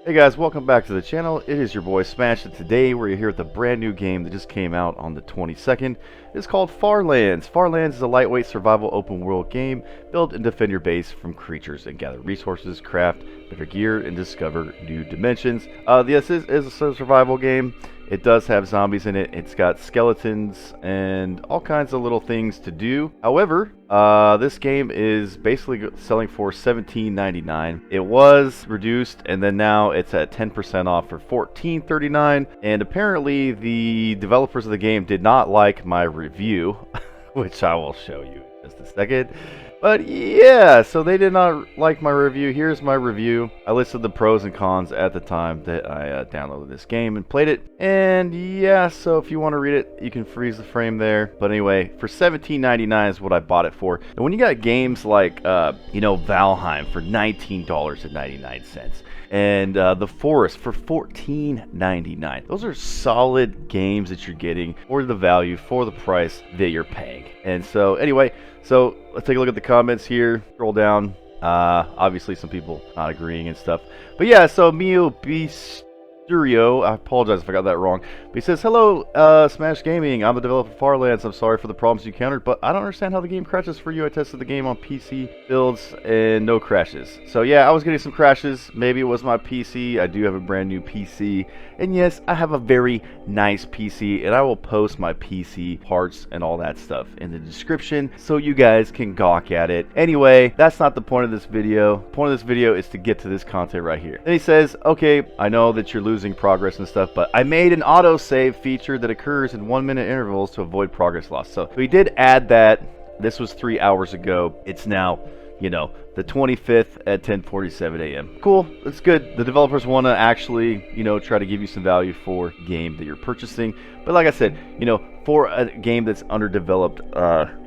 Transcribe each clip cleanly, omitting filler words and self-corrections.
Hey guys, welcome back to the channel. It is your boy Smash, and today we're here with a brand new game that just came out on the 22nd. It's called Farlands. Farlands is a lightweight survival open world game. Build and defend your base from creatures and gather resources, craft better gear, and discover new dimensions. This is a survival game. It does have zombies in it. It's got skeletons and all kinds of little things to do. However, this game is basically selling for $17.99. It was reduced, and then now it's at 10% off for $14.39. And apparently, the developers of the game did not like my review, which I will show you in just a second. But yeah, so they did not like my review. Here's my review. I listed the pros and cons at the time that I downloaded this game and played it. And yeah, so if you want to read it, you can freeze the frame there. But anyway, for $17.99 is what I bought it for. And when you got games like, Valheim for $19.99. And The Forest for $14.99. Those are solid games that you're getting for the value, for the price that you're paying. And so anyway, so let's take a look at the comments here. Scroll down. Obviously some people not agreeing and stuff. But yeah, so Mio Beast I apologize if I got that wrong. But he says, hello, Smash Gaming. I'm the developer of Farlands. I'm sorry for the problems you encountered, but I don't understand how the game crashes for you. I tested the game on PC builds and no crashes. So yeah, I was getting some crashes. Maybe it was my PC. I do have a brand new PC. And yes, I have a very nice PC, and I will post my PC parts and all that stuff in the description so you guys can gawk at it. Anyway, that's not the point of this video. The point of this video is to get to this content right here. Then he says, okay, I know that you're losing progress and stuff, but I made an autosave feature that occurs in 1-minute intervals to avoid progress loss. So we did add that. This was 3 hours ago. It's now, the 25th at 10:47 a.m. Cool, that's good. The developers want to actually, try to give you some value for the game that you're purchasing. But like I said, for a game that's underdeveloped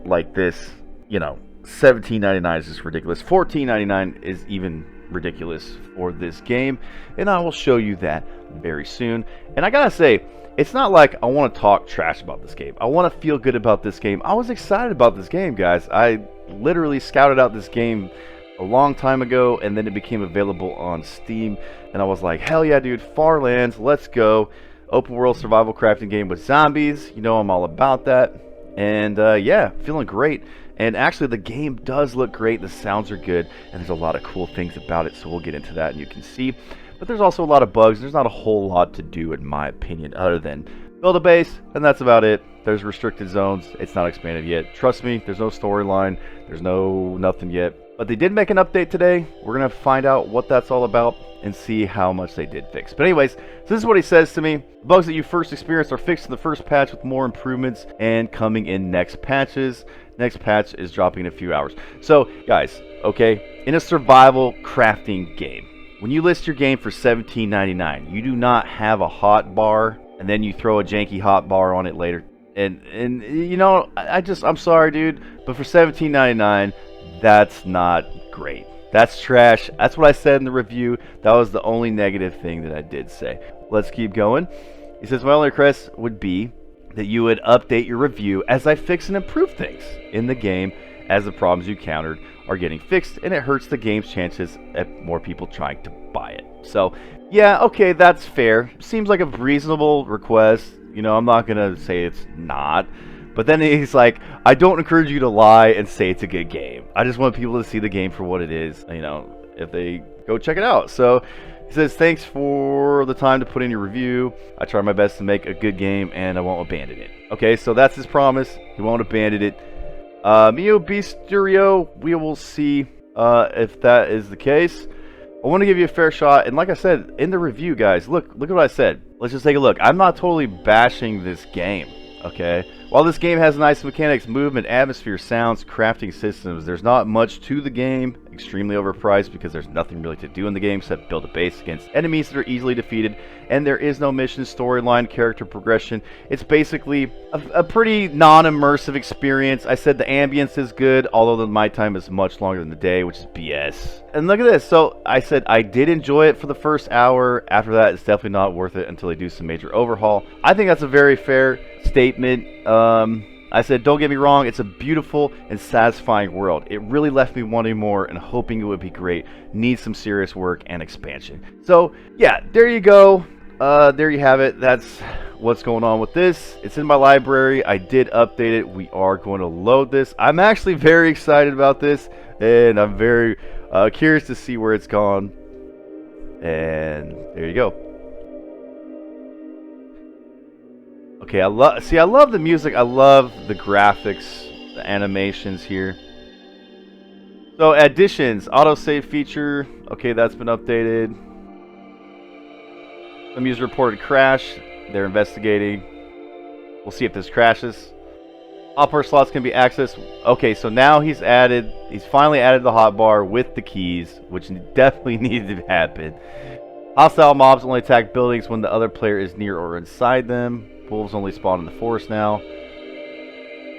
like this, $17.99 is just ridiculous. $14.99 is even ridiculous for this game, and I will show you that very soon. And I gotta say, it's not like I want to talk trash about this game. I want to feel good about this game. I was excited about this game, guys. I literally scouted out this game a long time ago, and then it became available on Steam, and I was like, hell yeah, dude, Farlands, let's go. Open world survival crafting game with zombies. I'm all about that. And yeah, feeling great. And actually, the game does look great. The sounds are good, and there's a lot of cool things about it, so we'll get into that, and you can see. But there's also a lot of bugs. There's not a whole lot to do, in my opinion, other than build a base, and that's about it. There's restricted zones. It's not expanded yet. Trust me, there's no storyline. There's nothing yet. But they did make an update today. We're going to find out what that's all about and see how much they did fix. But anyways, so this is what he says to me. The bugs that you first experienced are fixed in the first patch with more improvements and coming in next patches. Next patch is dropping in a few hours. So, guys, okay, in a survival crafting game, when you list your game for $17.99, you do not have a hot bar and then you throw a janky hot bar on it later. And I'm sorry, dude, but for $17.99, that's not great. That's trash. That's what I said in the review. That was the only negative thing that I did say. Let's keep going. He says, my only request would be that you would update your review as I fix and improve things in the game as the problems you encountered are getting fixed, and it hurts the game's chances at more people trying to buy it. So, yeah, okay, that's fair. Seems like a reasonable request. I'm not going to say it's not. But then he's like, I don't encourage you to lie and say it's a good game. I just want people to see the game for what it is, if they go check it out. So he says, thanks for the time to put in your review. I try my best to make a good game, and I won't abandon it. Okay, so that's his promise. He won't abandon it. Mio Beasterio, we will see if that is the case. I want to give you a fair shot, and like I said in the review, guys, look at what I said. Let's just take a look. I'm not totally bashing this game. Okay, while this game has nice mechanics, movement, atmosphere, sounds, crafting systems, there's not much to the game. Extremely overpriced because there's nothing really to do in the game except build a base against enemies that are easily defeated, and there is no mission, storyline, character progression. It's basically a pretty non-immersive experience. I said the ambience is good, although the my time is much longer than the day, which is BS. And look at this. So I said I did enjoy it for the first hour. After that, it's definitely not worth it until they do some major overhaul. I think that's a very fair statement. I said, don't get me wrong, it's a beautiful and satisfying world. It really left me wanting more and hoping it would be great. Needs some serious work and expansion. So, yeah, there you go. There you have it. That's what's going on with this. It's in my library. I did update it. We are going to load this. I'm actually very excited about this, and I'm very curious to see where it's gone. And there you go. Okay, I love the music. I love the graphics, the animations here. So additions, autosave feature. Okay, that's been updated. Some user reported crash. They're investigating. We'll see if this crashes. Hotbar slots can be accessed. Okay, so now he's finally added the hotbar with the keys, which definitely needed to happen. Hostile mobs only attack buildings when the other player is near or inside them. Wolves only spawn in the forest now.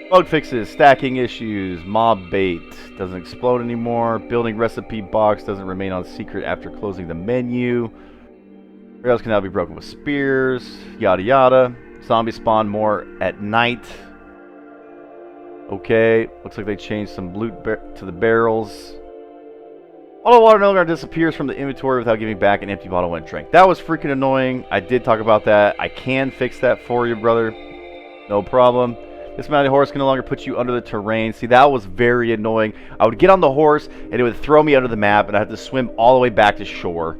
Bug fixes, stacking issues, mob bait doesn't explode anymore. Building recipe box doesn't remain on secret after closing the menu. Rails can now be broken with spears, yada yada. Zombies spawn more at night. Okay, looks like they changed some loot to the barrels. Auto water no longer disappears from the inventory without giving back an empty bottle when drank. That was freaking annoying. I did talk about that. I can fix that for you, brother. No problem. Dismounted horse can no longer put you under the terrain. See, that was very annoying. I would get on the horse, and it would throw me under the map, and I had to swim all the way back to shore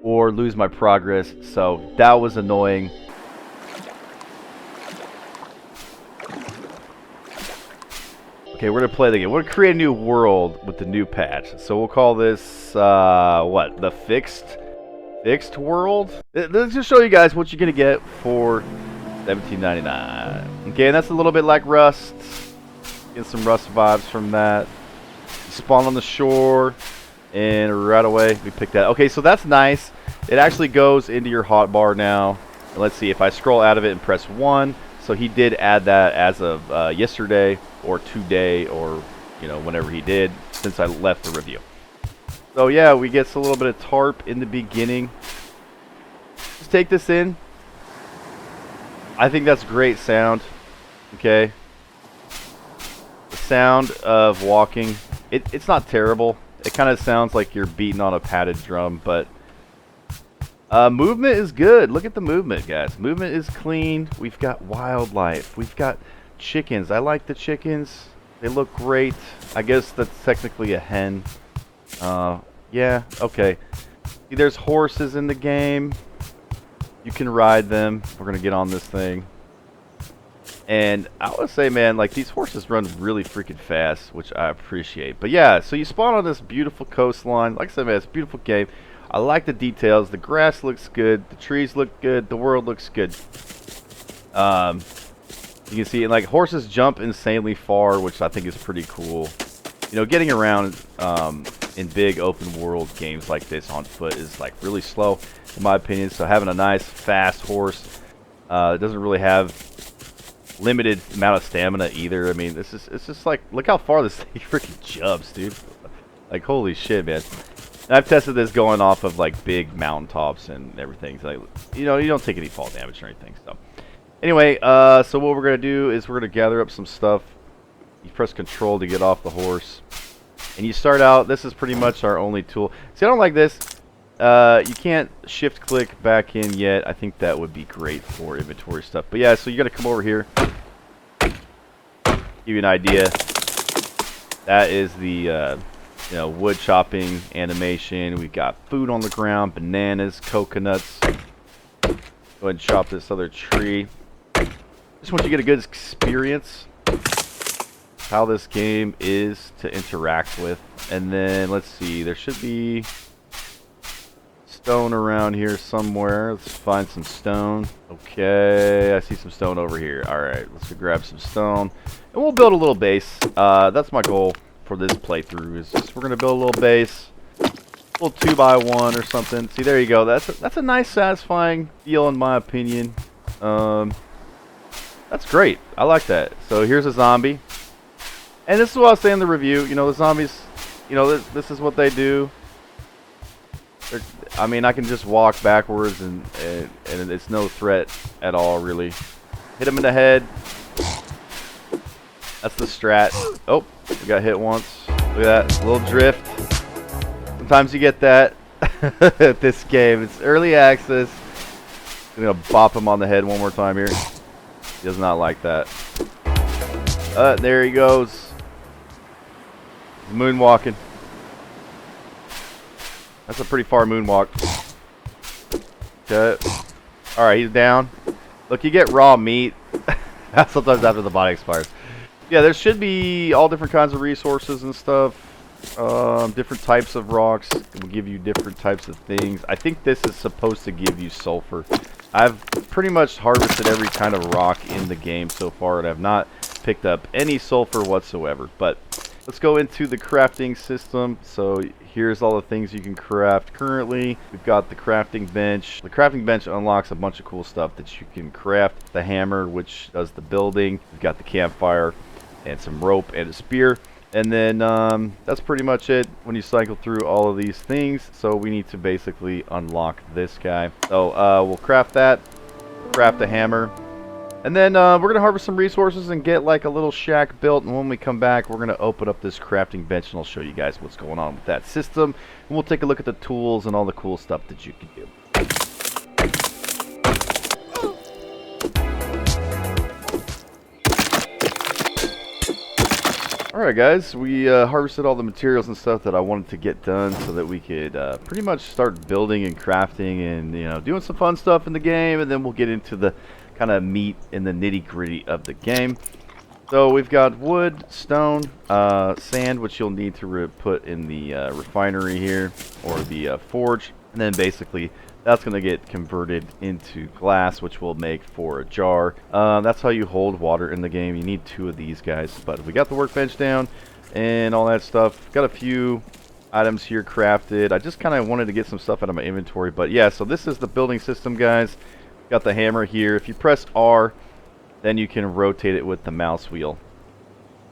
or lose my progress. So that was annoying. Okay, we're going to play the game. We're going to create a new world with the new patch. So we'll call this, what? The fixed world? Let's just show you guys what you're going to get for $17.99. Okay, and that's a little bit like Rust. Get some Rust vibes from that. You spawn on the shore, and right away we pick that. Okay, so that's nice. It actually goes into your hotbar now. And let's see, if I scroll out of it and press 1, so he did add that as of yesterday or today, or whenever he did, since I left the review. So yeah, we get a little bit of tarp in the beginning. Just take this in. I think that's great sound. Okay, the sound of walking, it's not terrible. It kind of sounds like you're beating on a padded drum, but movement is good. Look at the movement, guys. Movement is clean. We've got wildlife. We've got chickens. I like the chickens. They look great. I guess that's technically a hen. Yeah, okay. See, there's horses in the game. You can ride them. We're going to get on this thing. And I would say, man, like, these horses run really freaking fast, which I appreciate. But yeah, so you spawn on this beautiful coastline. Like I said, man, it's a beautiful game. I like the details. The grass looks good. The trees look good. The world looks good. You can see, like, horses jump insanely far, which I think is pretty cool. Getting around in big open world games like this on foot is, like, really slow, in my opinion. So having a nice, fast horse doesn't really have limited amount of stamina either. I mean, it's just like, look how far this thing freaking jumps, dude. Like, holy shit, man. And I've tested this going off of, like, big mountaintops and everything. So, like, you don't take any fall damage or anything. So, anyway, so what we're going to do is we're going to gather up some stuff. You press control to get off the horse. And you start out, this is pretty much our only tool. See, I don't like this. You can't shift click back in yet. I think that would be great for inventory stuff. But yeah, so you got to come over here. Give you an idea. That is the wood chopping animation. We've got food on the ground, bananas, coconuts. Go ahead and chop this other tree. Just want you to get a good experience how this game is to interact with. And then let's see, there should be stone around here somewhere. Let's find some stone. Okay, I see some stone over here. Alright, let's go grab some stone. And we'll build a little base. That's my goal for this playthrough, is just we're going to build a little base. A little 2x1 or something. See, there you go. That's a nice, satisfying feel, in my opinion. That's great. I like that. So here's a zombie. And this is what I was saying in the review. The zombies, this is what they do. I mean, I can just walk backwards and it's no threat at all, really. Hit him in the head. That's the strat. Oh, we got hit once. Look at that, a little drift. Sometimes you get that at this game. It's early access. I'm gonna bop him on the head one more time here. He does not like that. There he goes. He's moonwalking. That's a pretty far moonwalk. Okay. Alright, he's down. Look, you get raw meat. Sometimes after the body expires. Yeah, there should be all different kinds of resources and stuff. Different types of rocks will give you different types of things. I think this is supposed to give you sulfur. I've pretty much harvested every kind of rock in the game so far, and I've not picked up any sulfur whatsoever. But let's go into the crafting system. So here's all the things you can craft currently. We've got the crafting bench. The crafting bench unlocks a bunch of cool stuff that you can craft. The hammer, which does the building. We've got the campfire and some rope and a spear. And then that's pretty much it when you cycle through all of these things. So we need to basically unlock this guy. So we'll craft that, craft a hammer, and then we're going to harvest some resources and get like a little shack built. And when we come back, we're going to open up this crafting bench and I'll show you guys what's going on with that system. And we'll take a look at the tools and all the cool stuff that you can do. Alright guys, we harvested all the materials and stuff that I wanted to get done so that we could pretty much start building and crafting and, you know, doing some fun stuff in the game, and then we'll get into the kind of meat and the nitty-gritty of the game. So we've got wood, stone, sand, which you'll need to put in the refinery here, or the forge, and then basically that's going to get converted into glass, which will make for a jar. That's how you hold water in the game. You need 2 of these guys. But we got the workbench down and all that stuff. Got a few items here crafted. I just kind of wanted to get some stuff out of my inventory. But yeah, so this is the building system, guys. Got the hammer here. If you press R, then you can rotate it with the mouse wheel.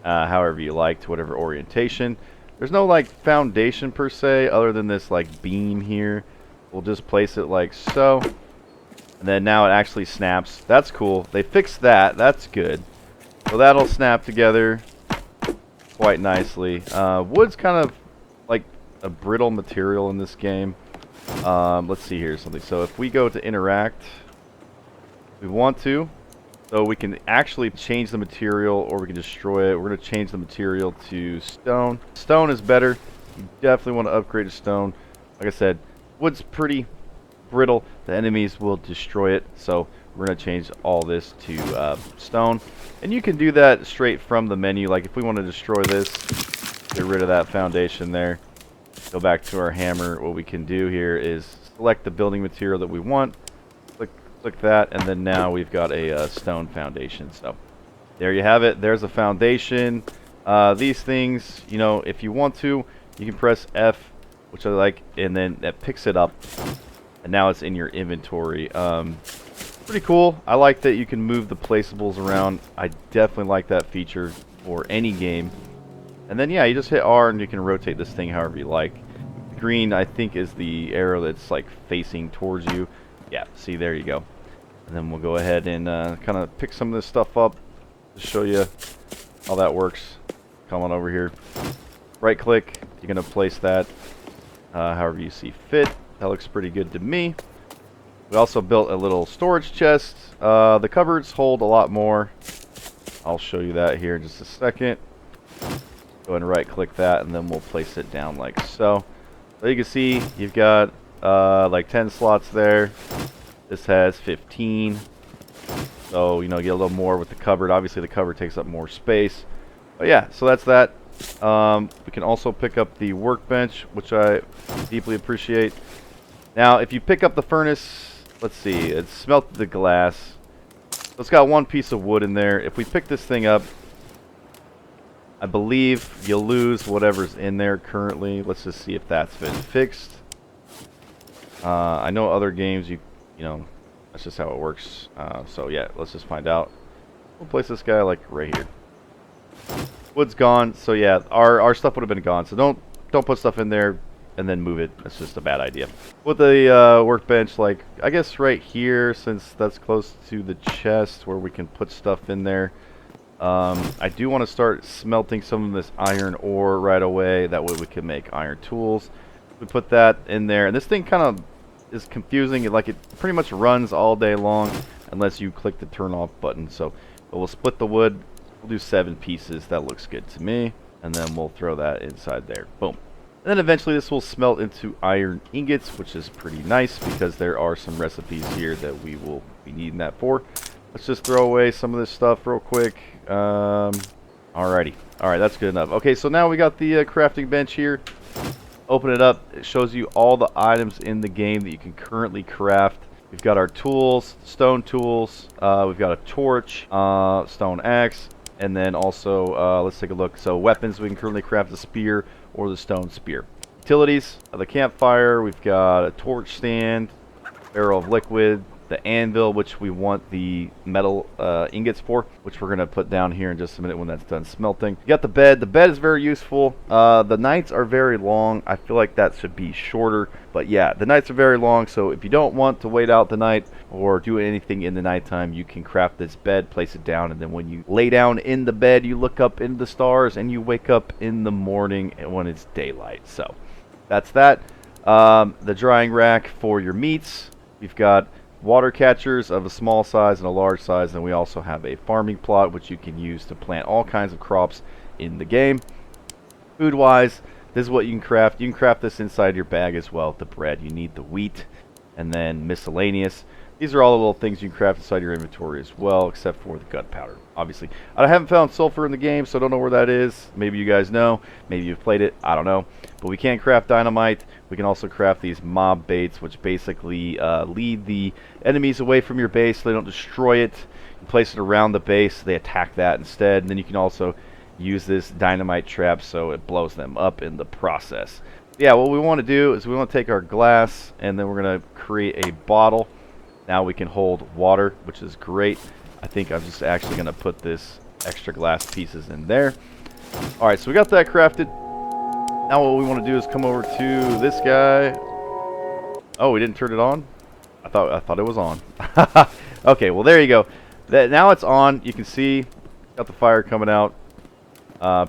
However you like, to whatever orientation. There's no like foundation per se, other than this like beam here. We'll just place it like so. And then now it actually snaps. That's cool. They fixed that. That's good. So that'll snap together quite nicely. Wood's kind of like a brittle material in this game. Let's see here something. So if we go to interact, we want to. So we can actually change the material or we can destroy it. We're going to change the material to stone. Stone is better. You definitely want to upgrade to stone. Like I said, wood's pretty brittle. The enemies will destroy it. So we're going to change all this to stone. And you can do that straight from the menu. Like if we want to destroy this, get rid of that foundation there. Go back to our hammer. What we can do here is select the building material that we want. Click that, and then now we've got a stone foundation. So there you have it. There's a foundation. These things, you know, if you want to, you can press F, which I like, and then that picks it up, and now it's in your inventory. Pretty cool. I like that you can move the placeables around. I definitely like that feature for any game. And then yeah, you just hit R and you can rotate this thing however you like. Green, I think, is the arrow that's like facing towards you. Yeah, see, there you go. And then we'll go ahead and kind of pick some of this stuff up to show you how that works. Come on over here. Right click, you're going to place that however you see fit. That looks pretty good to me. We also built a little storage chest. The cupboards hold a lot more. I'll show you that here in just a second. Go ahead and right click that, and then we'll place it down like so. So you can see you've got like 10 slots there. This has 15. So, you know, get a little more with the cupboard. Obviously, the cupboard takes up more space. But yeah, so that's that. We can also pick up the workbench, which I deeply appreciate. Now, if you pick up the furnace, let's see, it smelted the glass. So it's got one piece of wood in there. If we pick this thing up, I believe you'll lose whatever's in there currently. Let's just see if that's been fixed. I know other games, you know, that's just how it works. So yeah, let's just find out. We'll place this guy like right here. Wood's gone, so yeah, our stuff would have been gone. So don't put stuff in there and then move it. That's just a bad idea. With the workbench, like I guess right here, since that's close to the chest where we can put stuff in there. I do want to start smelting some of this iron ore right away. That way we can make iron tools. We put that in there, and this thing kind of is confusing. Like, it pretty much runs all day long unless you click the turn off button. So, but we'll split the wood. We'll do 7 pieces. That looks good to me. And then we'll throw that inside there. Boom. And then eventually this will smelt into iron ingots, which is pretty nice because there are some recipes here that we will be needing that for. Let's just throw away some of this stuff real quick. Alrighty. Alright, that's good enough. Okay, so now we got the crafting bench here. Open it up. It shows you all the items in the game that you can currently craft. We've got our tools, stone tools. We've got a torch, stone axe. And then also, let's take a look. So weapons, we can currently craft the spear or the stone spear. Utilities, the campfire, we've got a torch stand, barrel of liquid, the anvil, which we want the metal ingots for, which we're going to put down here in just a minute when that's done smelting. You got the bed. The bed is very useful. The nights are very long. I feel like that should be shorter. But yeah, the nights are very long, so if you don't want to wait out the night or do anything in the nighttime, you can craft this bed, place it down, and then when you lay down in the bed, you look up into the stars, and you wake up in the morning when it's daylight. So that's that. The drying rack for your meats. We've got water catchers of a small size and a large size, and we also have a farming plot which you can use to plant all kinds of crops in the game. Food wise, this is what you can craft. You can craft this inside your bag as well. The bread, you need the wheat, and then miscellaneous. These are all the little things you can craft inside your inventory as well, except for the gunpowder, obviously. I haven't found sulfur in the game, so I don't know where that is. Maybe you guys know. Maybe you've played it. I don't know. But we can craft dynamite. We can also craft these mob baits, which basically lead the enemies away from your base so they don't destroy it. You place it around the base. They attack that instead. And then you can also use this dynamite trap so it blows them up in the process. Yeah, what we want to do is we want to take our glass, and then we're going to create a bottle. Now we can hold water, which is great. I think I'm just actually going to put this extra glass pieces in there. Alright, so we got that crafted. Now what we want to do is come over to this guy. Oh, we didn't turn it on? I thought it was on. Okay, well there you go. Now it's on. You can see, got the fire coming out.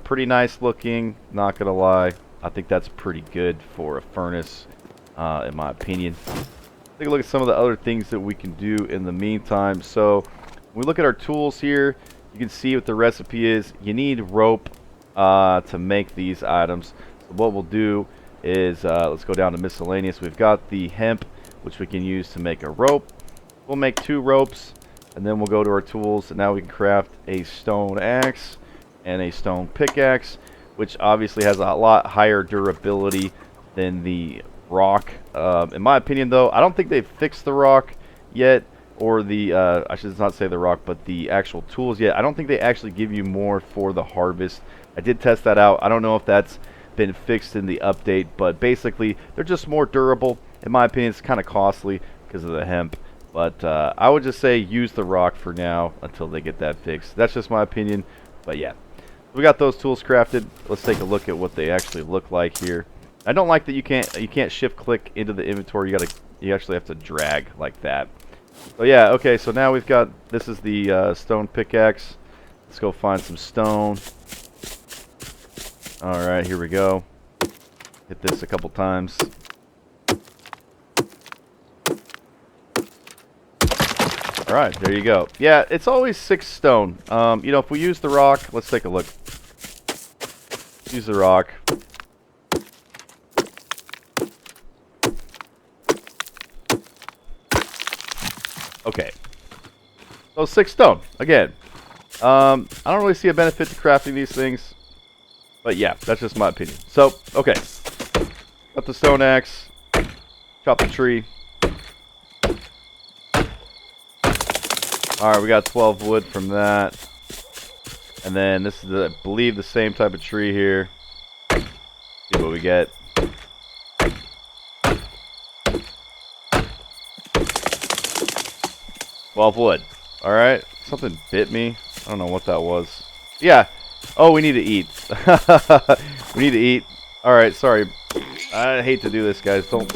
Pretty nice looking, not going to lie. I think that's pretty good for a furnace, in my opinion. Take a look at some of the other things that we can do in the meantime. So when we look at our tools here, you can see what the recipe is. You need rope to make these items. So what we'll do is, let's go down to miscellaneous. We've got the hemp, which we can use to make a rope. We'll make 2 ropes, and then we'll go to our tools, and now we can craft a stone axe and a stone pickaxe, which obviously has a lot higher durability than the rock. In my opinion, though, I don't think they've fixed the rock yet, or the I should not say the rock, but the actual tools yet. I don't think they actually give you more for the harvest. I did test that out. I don't know if that's been fixed in the update, but basically they're just more durable. In my opinion, it's kind of costly because of the hemp, but I would just say use the rock for now until they get that fixed. That's just my opinion, but yeah, we got those tools crafted. Let's take a look at what they actually look like here. I don't like that you can't shift click into the inventory. You actually have to drag like that. So yeah, okay, so now we've got, this is the stone pickaxe. Let's go find some stone. Alright, here we go. Hit this a couple times. Alright, there you go. Yeah, it's always 6 stone. You know, if we use the rock, let's take a look. Use the rock. Okay. So 6 stone. Again. I don't really see a benefit to crafting these things. But yeah, that's just my opinion. So, okay. Got the stone axe. Chop the tree. Alright, we got 12 wood from that. And then this is, I believe, the same type of tree here. See what we get. Wood. Alright. Something bit me. I don't know what that was. Yeah. Oh, we need to eat. We need to eat. Alright, sorry. I hate to do this, guys. Don't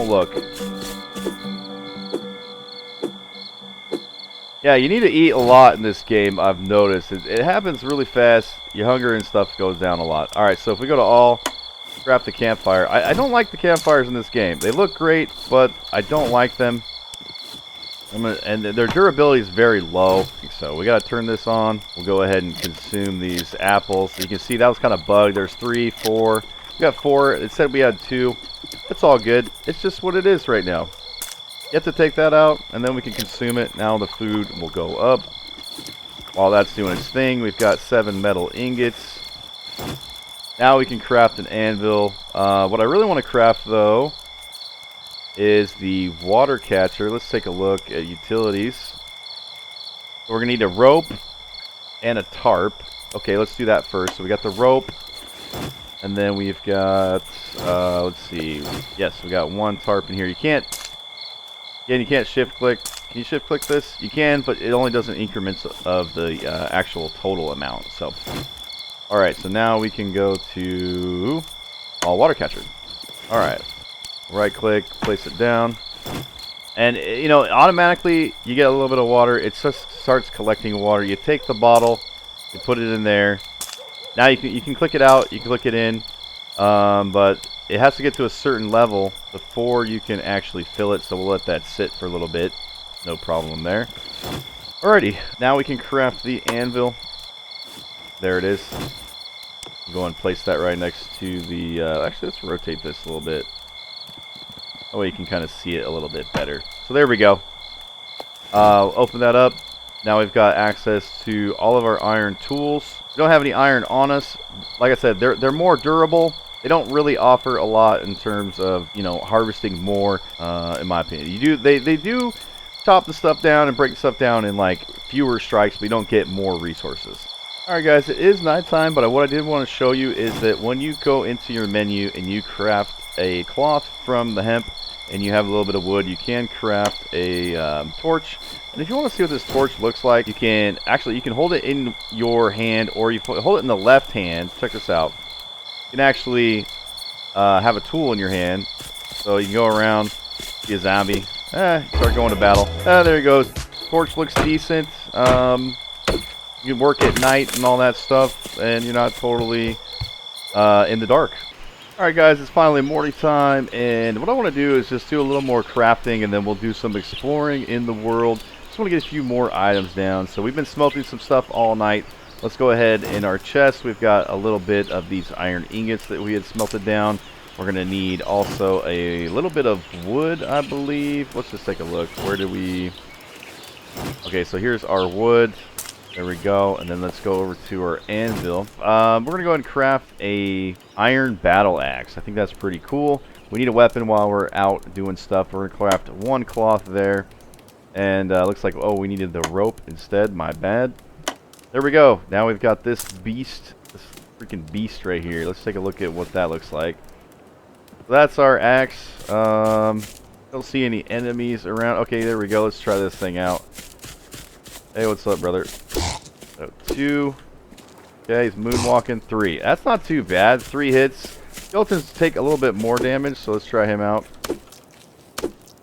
look. Yeah, you need to eat a lot in this game, I've noticed. It happens really fast. Your hunger and stuff goes down a lot. Alright, so if we go to all, craft the campfire. I don't like the campfires in this game. They look great, but I don't like them. And their durability is very low. So we got to turn this on. We'll go ahead and consume these apples. So you can see that was kind of bugged. There's 3, 4. We got 4. It said we had 2. It's all good. It's just what it is right now. You have to take that out, and then we can consume it. Now the food will go up. While that's doing its thing, we've got 7 metal ingots. Now we can craft an anvil. What I really want to craft, though, is the water catcher. Let's take a look at utilities. So we're going to need a rope and a tarp. Okay, let's do that first. So we got the rope, and then we've got, let's see. Yes, we got 1 tarp in here. You can't shift click. Can you shift click this? You can, but it only does in increments of the actual total amount. So, alright, so now we can go to all water catcher. Alright. Right click, place it down. And, you know, automatically you get a little bit of water. It just starts collecting water. You take the bottle, you put it in there. Now you can click it out, you can click it in. But it has to get to a certain level before you can actually fill it, so we'll let that sit for a little bit. No problem there. Alrighty, now we can craft the anvil. There it is. Go and place that right next to the... actually, let's rotate this a little bit. That way you can kind of see it a little bit better. So there we go. Open that up. Now we've got access to all of our iron tools. We don't have any iron on us. Like I said, they're more durable. They don't really offer a lot in terms of, you know, harvesting more, in my opinion. They do chop the stuff down and break the stuff down in, like, fewer strikes, but you don't get more resources. Alright guys, it is nighttime, but what I did want to show you is that when you go into your menu and you craft a cloth from the hemp, and you have a little bit of wood, you can craft a torch. And if you want to see what this torch looks like, you can hold it in your hand, or you hold it in the left hand. Check this out. You can actually have a tool in your hand, so you can go around, see a zombie, start going to battle. There he goes. Torch looks decent. You can work at night and all that stuff, and you're not totally in the dark. Alright guys, it's finally morning time, and what I want to do is just do a little more crafting, and then we'll do some exploring in the world. Just want to get a few more items down. So we've been smelting some stuff all night. Let's go ahead. In our chest, we've got a little bit of these iron ingots that we had smelted down. We're going to need also a little bit of wood, I believe. Let's just take a look. Where did we... Okay, so here's our wood. There we go, and then let's go over to our anvil. We're going to go ahead and craft a iron battle axe. I think that's pretty cool. We need a weapon while we're out doing stuff. We're going to craft 1 cloth there. And looks like, oh, we needed the rope instead. My bad. There we go. Now we've got this beast, this freaking beast right here. Let's take a look at what that looks like. So that's our axe. Don't see any enemies around. Okay, there we go. Let's try this thing out. Hey, what's up, brother? So 2. Okay, he's moonwalking. 3. That's not too bad. 3 hits. Skeletons take a little bit more damage, so let's try him out.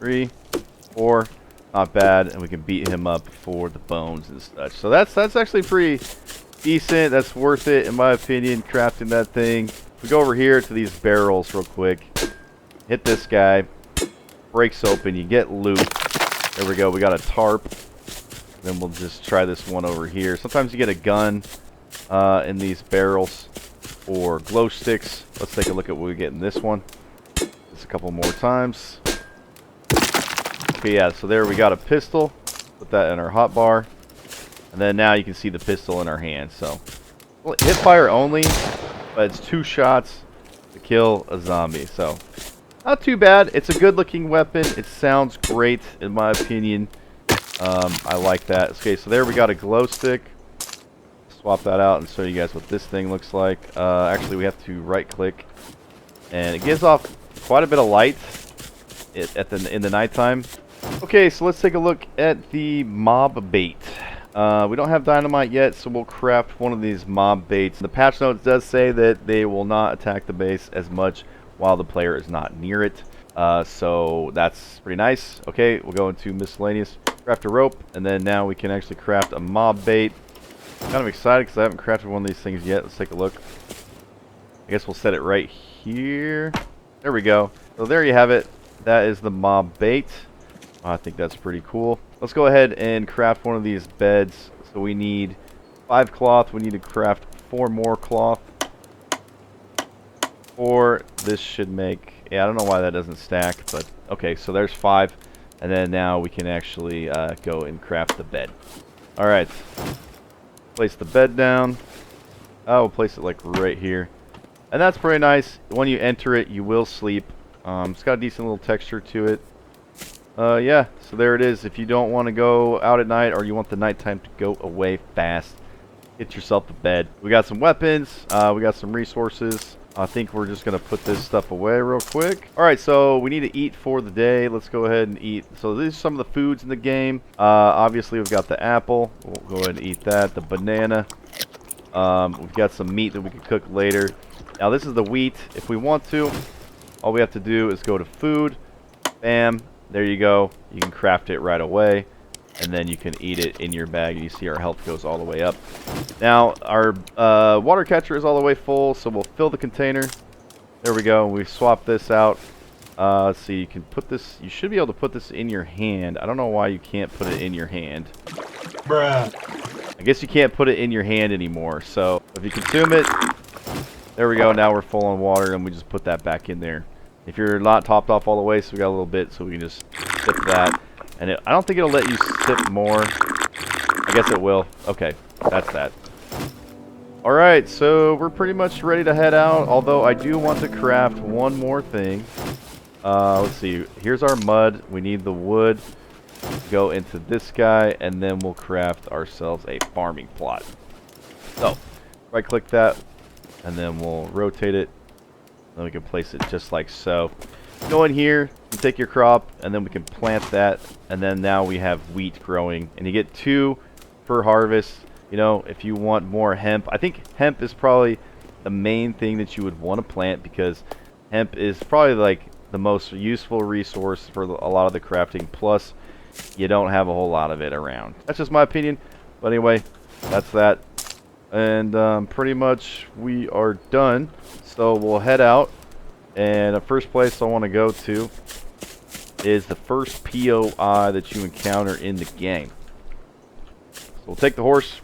3, 4. Not bad, and we can beat him up for the bones and such. So that's actually pretty decent. That's worth it, in my opinion, crafting that thing. If we go over here to these barrels real quick, hit this guy, breaks open, you get loot. There we go. We got a tarp. Then we'll just try this one over here. Sometimes you get a gun in these barrels or glow sticks. Let's take a look at what we get in this one. Just a couple more times. Okay, yeah, so there we got a pistol. Put that in our hotbar. And then now you can see the pistol in our hand. So, well, hip fire only, but it's 2 shots to kill a zombie. So, not too bad. It's a good looking weapon. It sounds great, in my opinion. I like that. Okay, so there we got a glow stick. Swap that out and show you guys what this thing looks like. Actually, we have to right click, and it gives off quite a bit of light in the nighttime. Okay, so let's take a look at the mob bait. We don't have dynamite yet, so we'll craft one of these mob baits. The patch notes does say that they will not attack the base as much while the player is not near it. So that's pretty nice. Okay, we'll go into miscellaneous. Craft a rope, and then now we can actually craft a mob bait. I'm kind of excited because I haven't crafted one of these things yet. Let's take a look. I guess we'll set it right here. There we go. So there you have it. That is the mob bait. I think that's pretty cool. Let's go ahead and craft one of these beds. So we need 5 cloth. We need to craft 4 more cloth. 4. This should make... Yeah, I don't know why that doesn't stack, but okay, so there's 5. And then now we can actually go and craft the bed. Alright. Place the bed down. We'll place it like right here. And that's pretty nice. When you enter it, you will sleep. It's got a decent little texture to it. Yeah, so there it is. If you don't want to go out at night or you want the nighttime to go away fast, get yourself a bed. We got some weapons. We got some resources. I think we're just going to put this stuff away real quick. Alright, so we need to eat for the day. Let's go ahead and eat. So these are some of the foods in the game. Obviously, we've got the apple. We'll go ahead and eat that. The banana. We've got some meat that we can cook later. Now, this is the wheat. If we want to, all we have to do is go to food. Bam. There you go. You can craft it right away. And then you can eat it in your bag. And you see our health goes all the way up. Now, our water catcher is all the way full. So we'll fill the container. There we go. We swap this out. Let's see. You can put this... You should be able to put this in your hand. I don't know why you can't put it in your hand. Bruh. I guess you can't put it in your hand anymore. So if you consume it... There we go. Now we're full on water. And we just put that back in there. If you're not topped off all the way, so we got a little bit, so we can just sip that. And I don't think it'll let you sip more. I guess it will. Okay, that's that. Alright, so we're pretty much ready to head out, although I do want to craft one more thing. Let's see. Here's our mud. We need the wood. Go into this guy, and then we'll craft ourselves a farming plot. So, right-click that, and then we'll rotate it. Then we can place it just like so. Go in here, you take your crop, and then we can plant that. And then now we have wheat growing. And you get 2 per harvest. You know, if you want more hemp. I think hemp is probably the main thing that you would want to plant. Because hemp is probably like the most useful resource for a lot of the crafting. Plus, you don't have a whole lot of it around. That's just my opinion. But anyway, that's that. And pretty much we are done. So we'll head out. And the first place I want to go to is the first POI that you encounter in the game. So we'll take the horse.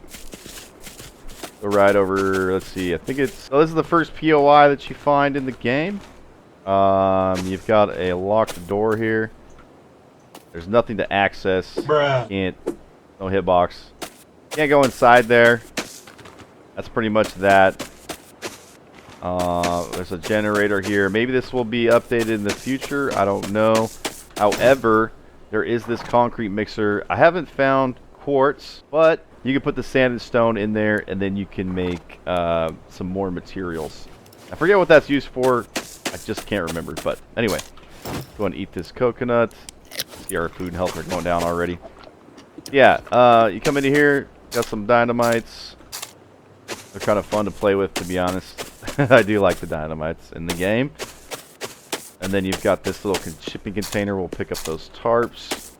Go right over, let's see, I think it's... So this is the first POI that you find in the game. You've got a locked door here. There's nothing to access. Bruh. Can't... No hitbox. Can't go inside there. That's pretty much that. There's a generator here. Maybe this will be updated in the future. I don't know. However, there is this concrete mixer. I haven't found quartz, but you can put the sand and stone in there, and then you can make some more materials. I forget what that's used for. I just can't remember. But anyway, go and eat this coconut. See, our food and health are going down already. Yeah, you come into here. Got some dynamites. They're kind of fun to play with, to be honest. I do like the dynamites in the game. And then you've got this little shipping container. We'll pick up those tarps.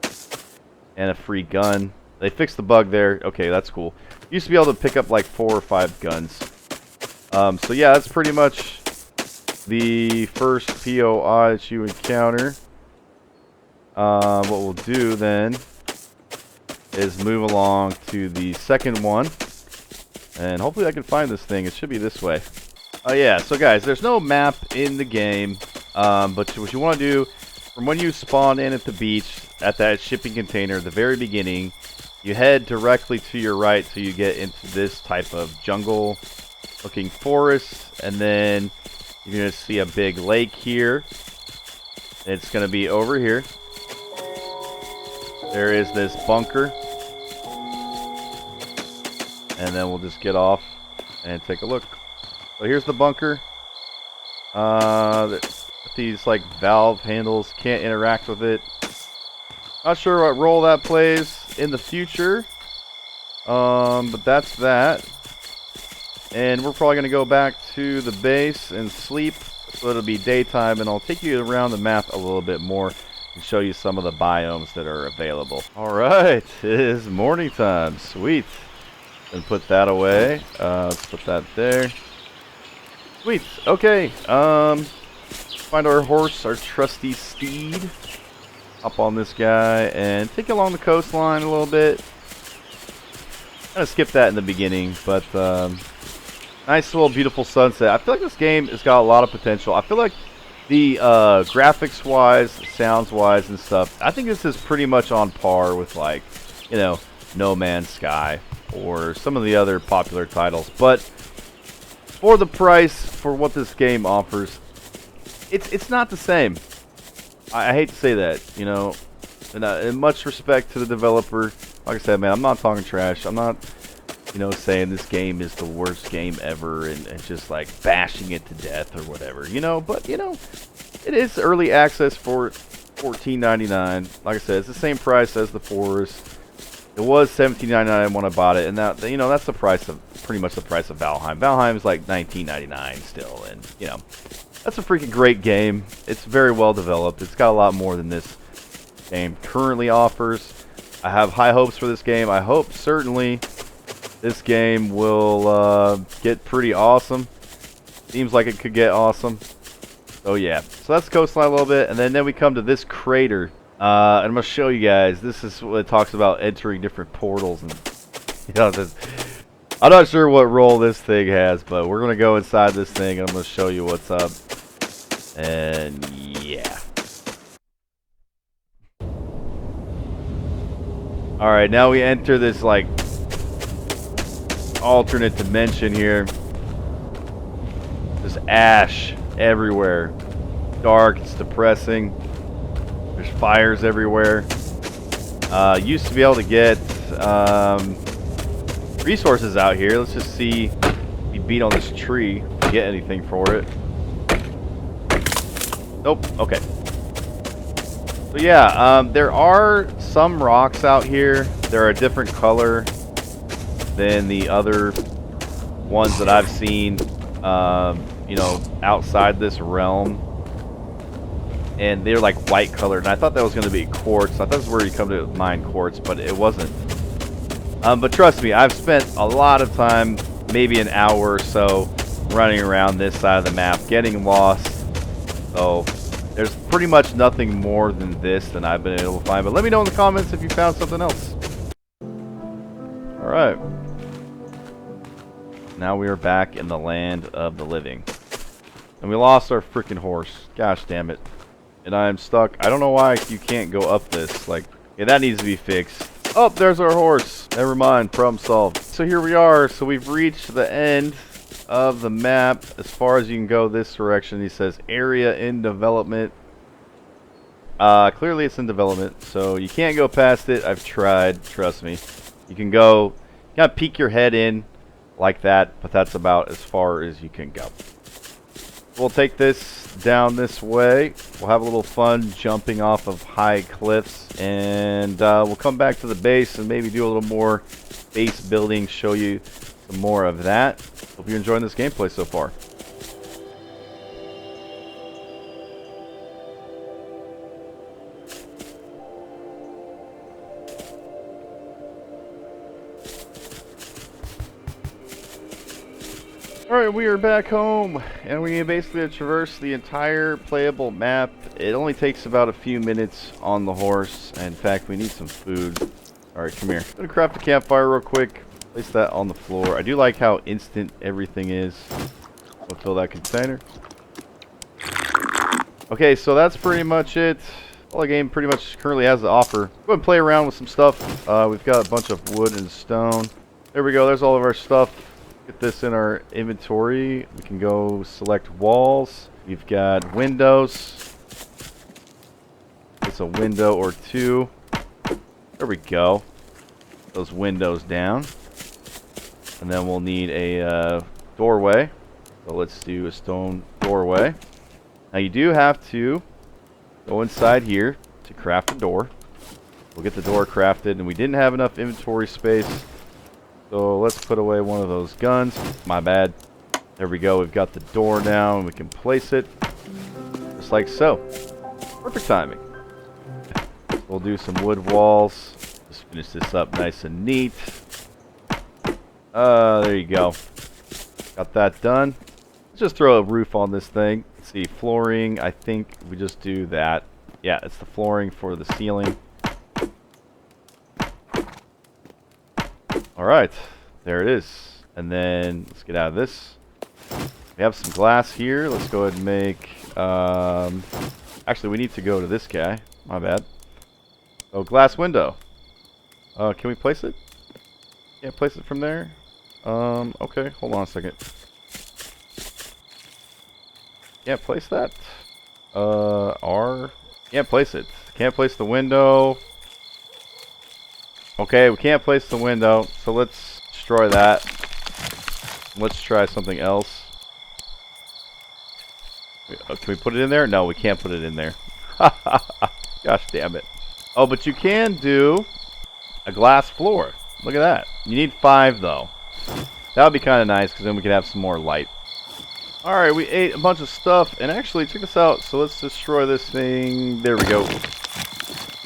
And a free gun. They fixed the bug there. Okay, that's cool. Used to be able to pick up like 4 or 5 guns. So yeah, that's pretty much the first POI that you encounter. What we'll do then is move along to the second one. And hopefully I can find this thing. It should be this way. Yeah, so guys, there's no map in the game. But what you want to do, from when you spawn in at the beach, at that shipping container at the very beginning, you head directly to your right so you get into this type of jungle-looking forest. And then you're going to see a big lake here. It's going to be over here. There is this bunker. And then we'll just get off and take a look. So here's the bunker. These like valve handles, can't interact with it. Not sure what role that plays in the future. But that's that. And we're probably going to go back to the base and sleep. So it'll be daytime, and I'll take you around the map a little bit more. and show you some of the biomes that are available. Alright, it is morning time. Sweet. And put that away. Let's put that there. Sweet. Okay. Find our horse, our trusty steed. Hop on this guy and take it along the coastline a little bit. Kind of skip that in the beginning, but nice little beautiful sunset. I feel like this game has got a lot of potential. I feel like the graphics wise, sounds wise and stuff, I think this is pretty much on par with, like, you know, No Man's Sky or some of the other popular titles. But for the price, for what this game offers, it's not the same. I hate to say that, you know, and in much respect to the developer. Like I said, man, I'm not talking trash. I'm not, you know, saying this game is the worst game ever and just like bashing it to death or whatever, you know. But, you know, it is early access for $14.99. Like I said, it's the same price as the Forest. It was $17.99 when I bought it, and that, you know, that's the price of, pretty much the price of Valheim. Valheim is like $19.99 still, and, you know, that's a freaking great game. It's very well developed. It's got a lot more than this game currently offers. I have high hopes for this game. I hope certainly this game will get pretty awesome. Seems like it could get awesome. So yeah, so that's the coastline a little bit, and then we come to this crater. And I'm gonna show you guys. This is what it talks about entering different portals, and you know, I'm not sure what role this thing has, but we're gonna go inside this thing, and I'm gonna show you what's up. And yeah. Alright, now we enter this, like, alternate dimension here. There's ash everywhere. Dark, it's depressing. There's fires everywhere. Used to be able to get resources out here. Let's just see if we beat on this tree, get anything for it. Nope, okay. So yeah, there are some rocks out here. They're a different color than the other ones that I've seen, you know, outside this realm. And they're like white colored. And I thought that was going to be quartz. I thought that's where you come to mine quartz, but it wasn't. But trust me, I've spent a lot of time, maybe an hour or so, running around this side of the map, getting lost. So there's pretty much nothing more than this than I've been able to find. But let me know in the comments if you found something else. Alright. Now we are back in the land of the living. And we lost our freaking horse. Gosh damn it. And I am stuck. I don't know why you can't go up this. Like, yeah, that needs to be fixed. Oh, there's our horse. Never mind. Problem solved. So here we are. So we've reached the end of the map as far as you can go this direction. He says area in development. Clearly it's in development, so you can't go past it. I've tried, trust me. You can go, you gotta peek your head in like that, but that's about as far as you can go. We'll take this down this way. We'll have a little fun jumping off of high cliffs, and we'll come back to the base and maybe do a little more base building, show you some more of that. Hope you're enjoying this gameplay so far. Alright, we are back home, and we basically have traversed the entire playable map. It only takes about a few minutes on the horse. In fact, we need some food. Alright, come here. I'm going to craft a campfire real quick. Place that on the floor. I do like how instant everything is. We'll fill that container. Okay, so that's pretty much it. All the game pretty much currently has to offer. Go ahead and play around with some stuff. We've got a bunch of wood and stone. There we go. There's all of our stuff. Get this in our inventory. We can go select walls. We've got windows. It's a window or two. There we go. Those windows down. And then we'll need a doorway. So let's do a stone doorway. Now you do have to go inside here to craft a door. We'll get the door crafted, and we didn't have enough inventory space. So let's put away one of those guns. My bad. There we go. We've got the door now, and we can place it just like so. Perfect timing. We'll do some wood walls. Just finish this up nice and neat. There you go. Got that done. Let's just throw a roof on this thing. Let's see, flooring. I think we just do that. Yeah, it's the flooring for the ceiling. Alright, there it is. And then let's get out of this. We have some glass here. Let's go ahead and make... actually, we need to go to this guy. My bad. Oh, glass window. Can we place it? Yeah, place it from there. Okay, hold on a second. Can't place that. R. Can't place it. Can't place the window. Okay, we can't place the window, so let's destroy that. Let's try something else. Can we put it in there? No, we can't put it in there. Gosh damn it. Oh, but you can do a glass floor. Look at that. You need 5 though. That would be kind of nice because then we could have some more light. Alright, we ate a bunch of stuff, and actually, check this out. So let's destroy this thing. There we go.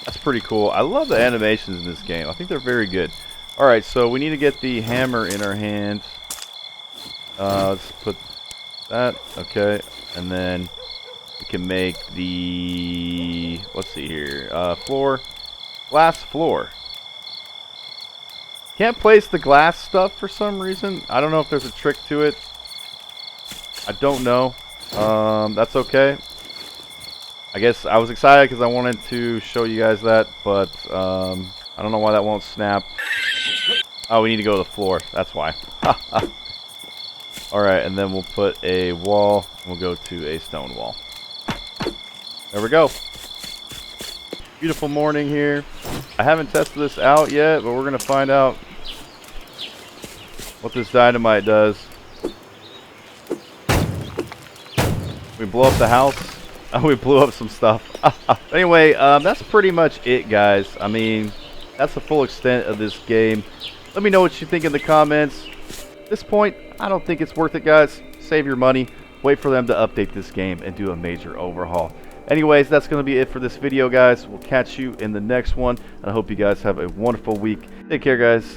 That's pretty cool. I love the animations in this game. I think they're very good. Alright, so we need to get the hammer in our hand. Let's put that. Okay. And then we can make the... let's see here. Floor. Glass floor. Can't place the glass stuff for some reason. I don't know if there's a trick to it. I don't know. That's okay. I guess I was excited because I wanted to show you guys that, but I don't know why that won't snap. Oh, we need to go to the floor. That's why. Alright, and then we'll put a wall. And we'll go to a stone wall. There we go. Beautiful morning here. I haven't tested this out yet, but we're going to find out what this dynamite does. We blow up the house. We blew up some stuff. Anyway, that's pretty much it, guys. I mean, that's the full extent of this game. Let me know what you think in the comments. At this point, I don't think it's worth it, guys. Save your money. Wait for them to update this game and do a major overhaul. Anyways, that's going to be it for this video, guys. We'll catch you in the next one. And I hope you guys have a wonderful week. Take care, guys.